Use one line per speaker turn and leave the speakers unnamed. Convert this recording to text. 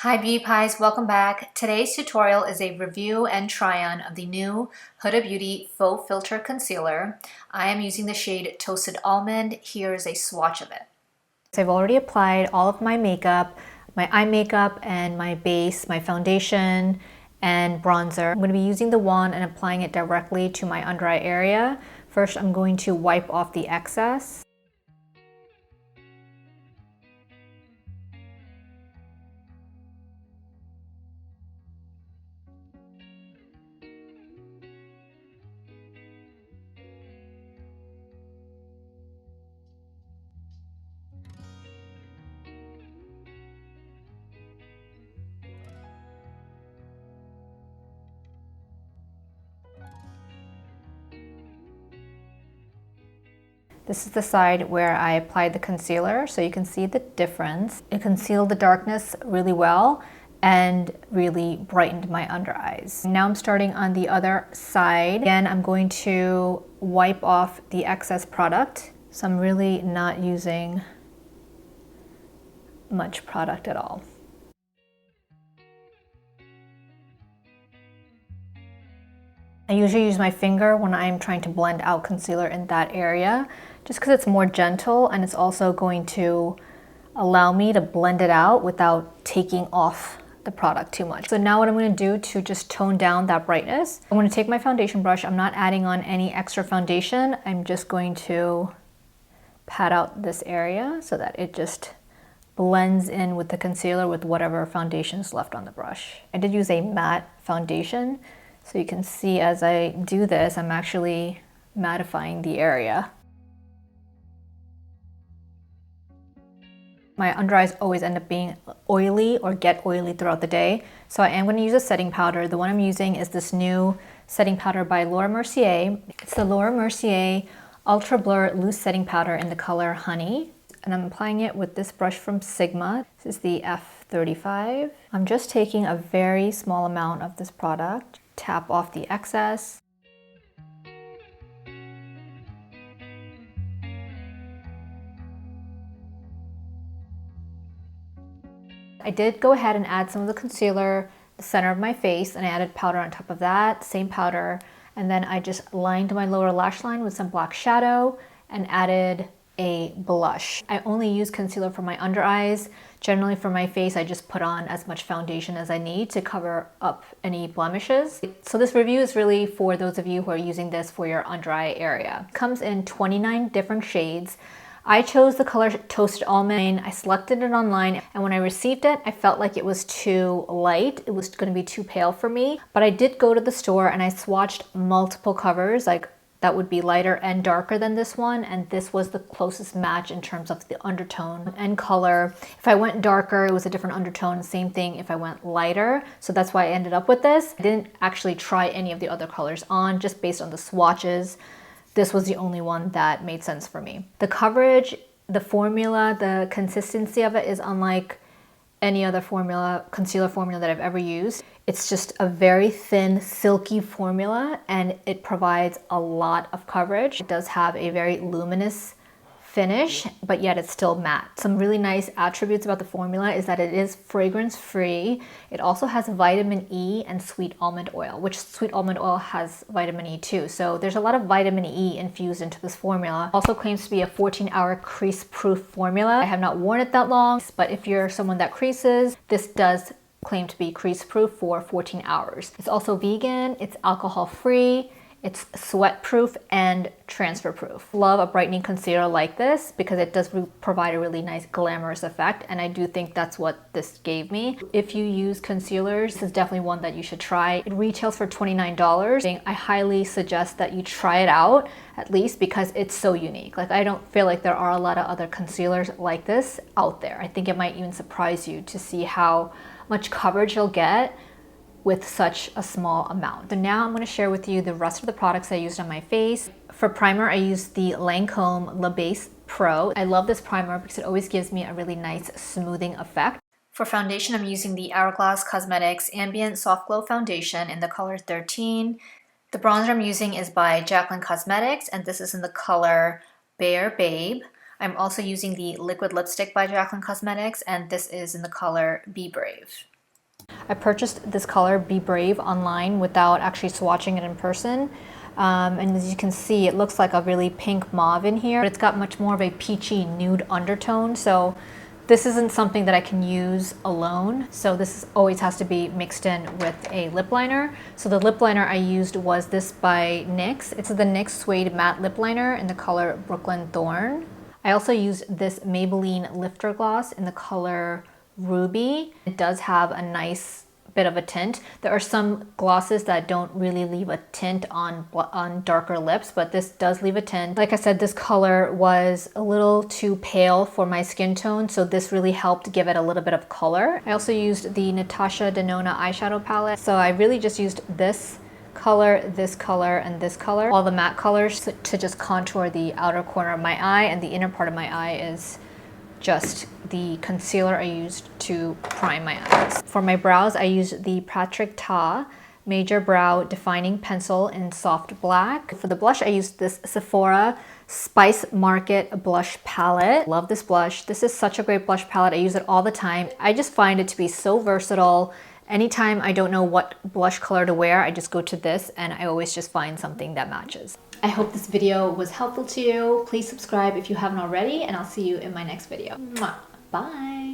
Hi Beauty Pies, welcome back. Today's tutorial is a review and try-on of the new Huda Beauty Faux Filter Concealer. I am using the shade Toasted Almond. Here is a swatch of it. So I've already applied all of my makeup, my eye makeup and my base, my foundation and bronzer. I'm going to be using the wand and applying it directly to my under eye area. First, I'm going to wipe off the excess. This is the side where I applied the concealer, so you can see the difference. It concealed the darkness really well and really brightened my under eyes. Now I'm starting on the other side. Again, I'm going to wipe off the excess product. So I'm really not using much product at all. I usually use my finger when I'm trying to blend out concealer in that area, just because it's more gentle and it's also going to allow me to blend it out without taking off the product too much. So now what I'm going to do to just tone down that brightness, I'm going to take my foundation brush. I'm not adding on any extra foundation. I'm just going to pat out this area so that it just blends in with the concealer with whatever foundation is left on the brush. I did use a matte foundation. So you can see as I do this, I'm actually mattifying the area. My under eyes always end up being oily or get oily throughout the day. So I am going to use a setting powder. The one I'm using is this new setting powder by Laura Mercier. It's the Laura Mercier Ultra Blur Loose Setting Powder in the color Honey. And I'm applying it with this brush from Sigma. This is the F35. I'm just taking a very small amount of this product. Tap off the excess. I did go ahead and add some of the concealer, the center of my face, and I added powder on top of that, same powder, and then I just lined my lower lash line with some black shadow and added a blush. I only use concealer for my under eyes. Generally for my face, I just put on as much foundation as I need to cover up any blemishes. So this review is really for those of you who are using this for your under eye area. It comes in 29 different shades. I chose the color Toasted Almond. I selected it online, and when I received it, I felt like it was too light. It was going to be too pale for me, but I did go to the store and I swatched multiple covers, like that would be lighter and darker than this one, and this was the closest match in terms of the undertone and color. If I went darker, it was a different undertone, same thing if I went lighter, so that's why I ended up with this. I didn't actually try any of the other colors on, just based on the swatches. This was the only one that made sense for me. The coverage, the formula, the consistency of it is unlike any other concealer formula that I've ever used. It's just a very thin, silky formula, and it provides a lot of coverage. It does have a very luminous finish, but yet it's still matte. Some really nice attributes about the formula is that it is fragrance free. It also has vitamin E and sweet almond oil, which sweet almond oil has vitamin E too. So there's a lot of vitamin E infused into this formula. Also claims to be a 14-hour crease proof formula. I have not worn it that long, but if you're someone that creases, this does claim to be crease proof for 14 hours. It's also vegan, it's alcohol free, it's sweat proof and transfer proof. Love a brightening concealer like this because it does provide a really nice glamorous effect, and I do think that's what this gave me. If you use concealers, this is definitely one that you should try. It retails for $29. I highly suggest that you try it out, at least because it's so unique. Like, I don't feel like there are a lot of other concealers like this out there. I think it might even surprise you to see how much coverage you'll get with such a small amount. So now I'm going to share with you the rest of the products I used on my face. For primer, I used the Lancome La Base Pro. I love this primer because it always gives me a really nice smoothing effect. For foundation, I'm using the Hourglass Cosmetics Ambient Soft Glow Foundation in the color 13. The bronzer I'm using is by Jaclyn Cosmetics, and this is in the color Bare Babe. I'm also using the liquid lipstick by Jaclyn Cosmetics, and this is in the color Be Brave. I purchased this color, Be Brave, online without actually swatching it in person. And as you can see, it looks like a really pink mauve in here, but it's got much more of a peachy nude undertone. So this isn't something that I can use alone. So this always has to be mixed in with a lip liner. So the lip liner I used was this by NYX. It's the NYX Suede Matte Lip Liner in the color Brooklyn Thorn. I also used this Maybelline Lifter Gloss in the color Ruby. It does have a nice bit of a tint. There are some glosses that don't really leave a tint on darker lips, but this does leave a tint. Like I said, this color was a little too pale for my skin tone, so this really helped give it a little bit of color. I also used the Natasha Denona eyeshadow palette, so I really just used this color, and this color, all the matte colors, to just contour the outer corner of my eye, and the inner part of my eye is just the concealer I used to prime my eyes. For my brows, I used the Patrick Ta Major Brow Defining Pencil in Soft Black. For the blush, I used this Sephora Spice Market Blush Palette. Love this blush. This is such a great blush palette. I use it all the time. I just find it to be so versatile. Anytime I don't know what blush color to wear, I just go to this and I always just find something that matches. I hope this video was helpful to you. Please subscribe if you haven't already, and I'll see you in my next video. Mwah. Bye!